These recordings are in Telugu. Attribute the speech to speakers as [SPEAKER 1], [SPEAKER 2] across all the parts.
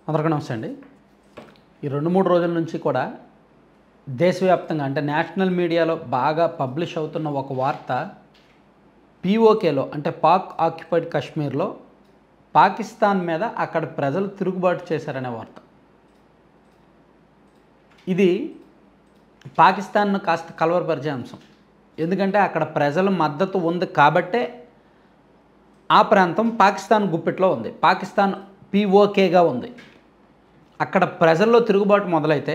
[SPEAKER 1] అందరికీ నమస్తే అండి. ఈ 2-3 రోజుల నుంచి కూడా దేశవ్యాప్తంగా అంటే నేషనల్ మీడియాలో బాగా పబ్లిష్ అవుతున్న ఒక వార్త పీఓకేలో అంటే పాక్ ఆక్యుపైడ్ కాశ్మీర్లో పాకిస్తాన్ మీద అక్కడ ప్రజలు తిరుగుబాటు చేశారనే వార్త. ఇది పాకిస్తాన్ను కాస్త కలవరపరిచే అంశం. ఎందుకంటే అక్కడ ప్రజల మద్దతు ఉంది కాబట్టే ఆ ప్రాంతం పాకిస్తాన్ గుప్పిట్లో ఉంది. పాకిస్తాన్ పీఓకేగా ఉంది. అక్కడ ప్రజల్లో తిరుగుబాటు మొదలైతే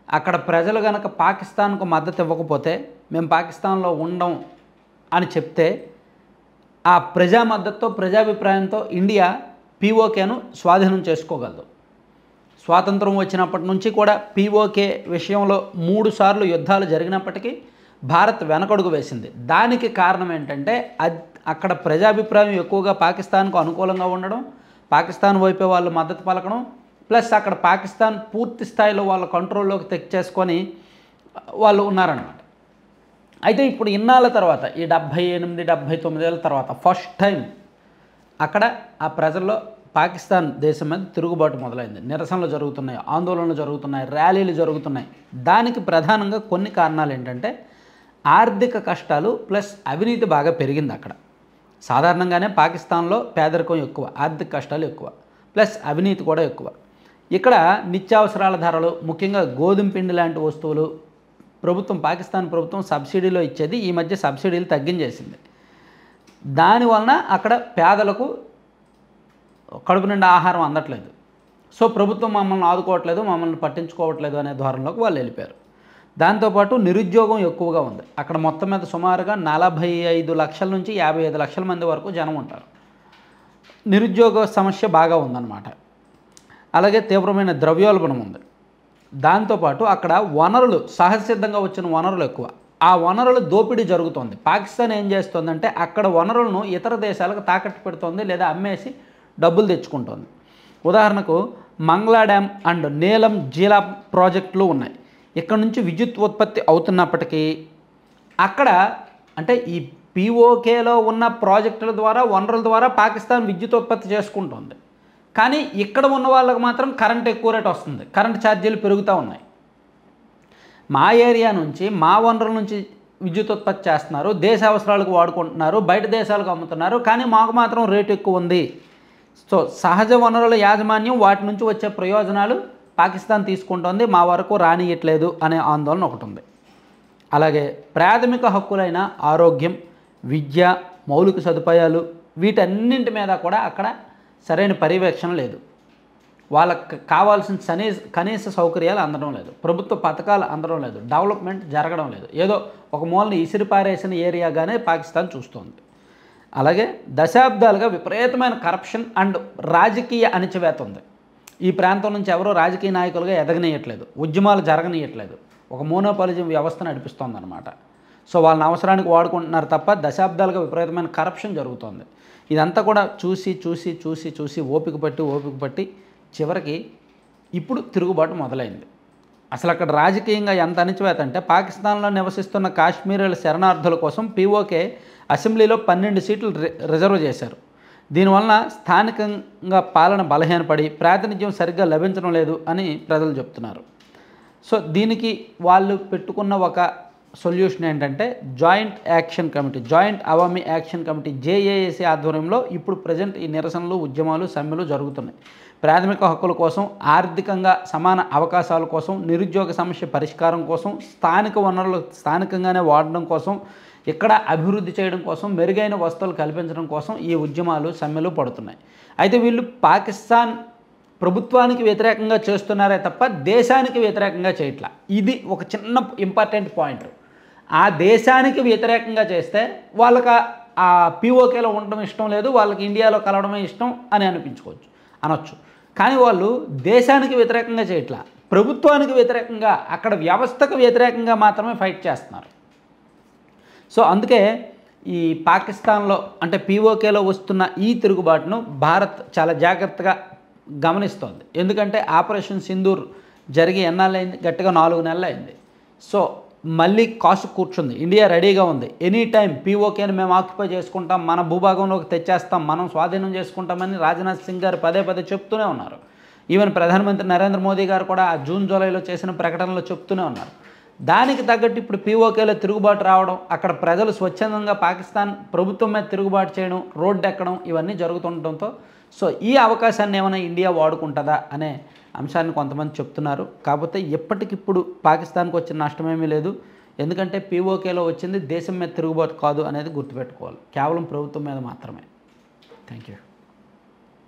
[SPEAKER 1] అక్కడ ప్రజలు కనుక పాకిస్తాన్కు మద్దతు ఇవ్వకపోతే మేము పాకిస్తాన్లో ఉండం అని చెప్తే ఆ ప్రజా మద్దతుతో ప్రజాభిప్రాయంతో ఇండియా పీఓకేను స్వాధీనం చేసుకోగలదు. స్వాతంత్రం వచ్చినప్పటి నుంచి కూడా పీఓకే విషయంలో 3 సార్లు యుద్ధాలు జరిగినప్పటికీ భారత్ వెనకడుగు వేసింది. దానికి కారణం ఏంటంటే అక్కడ ప్రజాభిప్రాయం ఎక్కువగా పాకిస్తాన్కు అనుకూలంగా ఉండడం, పాకిస్తాన్ వైపే వాళ్ళు మద్దతు పలకడం, ప్లస్ అక్కడ పాకిస్తాన్ పూర్తి స్థాయిలో వాళ్ళ కంట్రోల్లోకి తెచ్చేసుకొని వాళ్ళు ఉన్నారన్నమాట. అయితే ఇప్పుడు ఇన్నాళ్ళ తర్వాత ఈ 78-79 ఏళ్ళ తర్వాత ఫస్ట్ టైం అక్కడ ఆ ప్రజల్లో పాకిస్తాన్ దేశం మీద తిరుగుబాటు మొదలైంది. నిరసనలు జరుగుతున్నాయి, ఆందోళనలు జరుగుతున్నాయి, ర్యాలీలు జరుగుతున్నాయి. దానికి ప్రధానంగా కొన్ని కారణాలు ఏంటంటే ఆర్థిక కష్టాలు ప్లస్ అవినీతి బాగా పెరిగింది అక్కడ. సాధారణంగానే పాకిస్తాన్లో పేదరికం ఎక్కువ, ఆర్థిక కష్టాలు ఎక్కువ, ప్లస్ అవినీతి కూడా ఎక్కువ. ఇక్కడ నిత్యావసరాల ధరలు, ముఖ్యంగా గోధుమ పిండి లాంటి వస్తువులు పాకిస్తాన్ ప్రభుత్వం సబ్సిడీలో ఇచ్చేది ఈ మధ్య సబ్సిడీలు తగ్గించేసింది. దానివలన అక్కడ పేదలకు కడుపు నిండా ఆహారం అందట్లేదు. సో ప్రభుత్వం మమ్మల్ని ఆదుకోవట్లేదు, మమ్మల్ని పట్టించుకోవట్లేదు అనే ధోరణిలోకి వాళ్ళు వెళ్ళిపోయారు. దాంతోపాటు నిరుద్యోగం ఎక్కువగా ఉంది. అక్కడ మొత్తం మీద సుమారుగా 45 లక్షల నుంచి 55 లక్షల మంది వరకు జనం ఉంటారు. నిరుద్యోగ సమస్య బాగా ఉందన్నమాట. అలాగే తీవ్రమైన ద్రవ్యోల్బణం ఉంది. దాంతోపాటు అక్కడ వనరులు, సహజసిద్ధంగా వచ్చిన వనరులు ఎక్కువ. ఆ వనరుల దోపిడీ జరుగుతోంది. పాకిస్తాన్ ఏం చేస్తోందంటే అక్కడ వనరులను ఇతర దేశాలకు తాకట్టు పెడుతోంది లేదా అమ్మేసి డబ్బులు తెచ్చుకుంటోంది. ఉదాహరణకు మంగ్లా డ్యామ్ అండ్ నీలం జీలా ప్రాజెక్టులు ఉన్నాయి. ఇక్కడ నుంచి విద్యుత్ ఉత్పత్తి అవుతున్నప్పటికీ అక్కడ అంటే ఈ పీఓకేలో ఉన్న ప్రాజెక్టుల ద్వారా, వనరుల ద్వారా పాకిస్తాన్ విద్యుత్ ఉత్పత్తి చేసుకుంటుంది. కానీ ఇక్కడ ఉన్న వాళ్ళకి మాత్రం కరెంట్ ఎక్కువ రేట్ వస్తుంది, కరెంట్ ఛార్జీలు పెరుగుతూ ఉన్నాయి. మా ఏరియా నుంచి, మా వనరుల నుంచి విద్యుత్ ఉత్పత్తి చేస్తున్నారు, దేశ అవసరాలకు వాడుకుంటున్నారు, బయట దేశాలకు అమ్ముతున్నారు, కానీ మాకు మాత్రం రేటు ఎక్కువ ఉంది. సో సహజ వనరుల యాజమాన్యం, వాటి నుంచి వచ్చే ప్రయోజనాలు పాకిస్తాన్ తీసుకుంటోంది, మా వరకు రానియట్లేదు అనే ఆందోళన ఒకటి ఉంది. అలాగే ప్రాథమిక హక్కులైన ఆరోగ్యం, విద్య, మౌలిక సదుపాయాలు వీటన్నింటి మీద కూడా అక్కడ సరైన పర్యవేక్షణ లేదు. వాళ్ళకి కావాల్సిన కనీస సౌకర్యాలు అందడం లేదు, ప్రభుత్వ పథకాలు అందడం లేదు, డెవలప్మెంట్ జరగడం లేదు. ఏదో ఒక మూలని ఇసిరిపారేసిన ఏరియాగానే పాకిస్తాన్ చూస్తోంది. అలాగే దశాబ్దాలుగా విపరీతమైన కరప్షన్ అండ్ రాజకీయ అణచివేత ఉంది. ఈ ప్రాంతం నుంచి ఎవరో రాజకీయ నాయకులుగా ఎదగనీయట్లేదు, ఉద్యమాలు జరగనీయట్లేదు, ఒక మోనోపాలిజం వ్యవస్థ నడిపిస్తోందన్నమాట. సో వాళ్ళని అవసరానికి వాడుకుంటున్నారు తప్ప దశాబ్దాలుగా విపరీతమైన కరప్షన్ జరుగుతోంది. ఇదంతా కూడా చూసి ఓపిక పట్టి చివరికి ఇప్పుడు తిరుగుబాటు మొదలైంది. అసలు అక్కడ రాజకీయంగా ఎంత అణచివేత అంటే పాకిస్తాన్లో నివసిస్తున్న కాశ్మీరీల శరణార్థుల కోసం పీఓకే అసెంబ్లీలో 12 సీట్లు రిజర్వ్ చేశారు. దీనివలన స్థానికంగా పాలన బలహీనపడి ప్రాతినిధ్యం సరిగ్గా లభించడం లేదు అని ప్రజలు చెప్తున్నారు. సో దీనికి వాళ్ళు పెట్టుకున్న ఒక సొల్యూషన్ ఏంటంటే joint Awami action committee JAAC ఆధ్వర్యంలో ఇప్పుడు ప్రజెంట్ ఈ నిరసనలు, ఉద్యమాలు, సమ్మెలు జరుగుతున్నాయి. ప్రాథమిక హక్కుల కోసం, ఆర్థికంగా సమాన అవకాశాల కోసం, నిరుద్యోగ సమస్య పరిష్కారం కోసం, స్థానిక వనరులు స్థానికంగానే వాడడం కోసం, ఇక్కడ అభివృద్ధి చేయడం కోసం, మెరుగైన వస్తువులు కల్పించడం కోసం ఈ ఉద్యమాలు, సమ్మెలు పడుతున్నాయి. అయితే వీళ్ళు పాకిస్తాన్ ప్రభుత్వానికి వ్యతిరేకంగా చేస్తున్నారే తప్ప దేశానికి వ్యతిరేకంగా చేయట్లా. ఇది ఒక చిన్న ఇంపార్టెంట్ పాయింట్. ఆ దేశానికి వ్యతిరేకంగా చేస్తే వాళ్ళకి ఆ పీఓకేలో ఉండడం ఇష్టం లేదు, వాళ్ళకి ఇండియాలో కలవడమే ఇష్టం అని అనొచ్చు. కానీ వాళ్ళు దేశానికి వ్యతిరేకంగా చేయట్లా, ప్రభుత్వానికి వ్యతిరేకంగా, అక్కడ వ్యవస్థకు వ్యతిరేకంగా మాత్రమే ఫైట్ చేస్తున్నారు. సో అందుకే ఈ పాకిస్తాన్లో అంటే పీఓకేలో వస్తున్న ఈ తిరుగుబాటును భారత్ చాలా జాగ్రత్తగా గమనిస్తోంది. ఎందుకంటే ఆపరేషన్ సింధూర్ జరిగి ఎన్నాళ్ళైంది? గట్టిగా 4 నెలలు అయింది. సో మళ్ళీ కాసు కూర్చుంది. ఇండియా రెడీగా ఉంది. ఎనీ టైం పీఓకేని మేము ఆక్యుపై చేసుకుంటాం, మన భూభాగంలోకి తెచ్చేస్తాం, మనం స్వాధీనం చేసుకుంటామని రాజ్నాథ్ సింగ్ గారు పదే చెప్తూనే ఉన్నారు. ఈవెన్ ప్రధానమంత్రి నరేంద్ర మోదీ గారు కూడా ఆ జూన్ జూలైలో చేసిన ప్రకటనలో చెప్తూనే ఉన్నారు. దానికి తగ్గట్టు ఇప్పుడు పీఓకేలో తిరుగుబాటు రావడం, అక్కడ ప్రజలు స్వచ్ఛందంగా పాకిస్తాన్ ప్రభుత్వం మీద తిరుగుబాటు చేయడం, రోడ్డు ఎక్కడం ఇవన్నీ జరుగుతుండటంతో సో ఈ అవకాశాన్ని ఏమైనా ఇండియా వాడుకుంటుందా అనే అంశాన్ని కొంతమంది చెప్తున్నారు. కాకపోతే ఇప్పటికిప్పుడు పాకిస్తాన్కి వచ్చిన నష్టమేమీ లేదు. ఎందుకంటే పీఓకేలో వచ్చింది దేశం మీద తిరుగుబాటు కాదు అనేది గుర్తుపెట్టుకోవాలి, కేవలం ప్రభుత్వం మీద మాత్రమే. Thank you.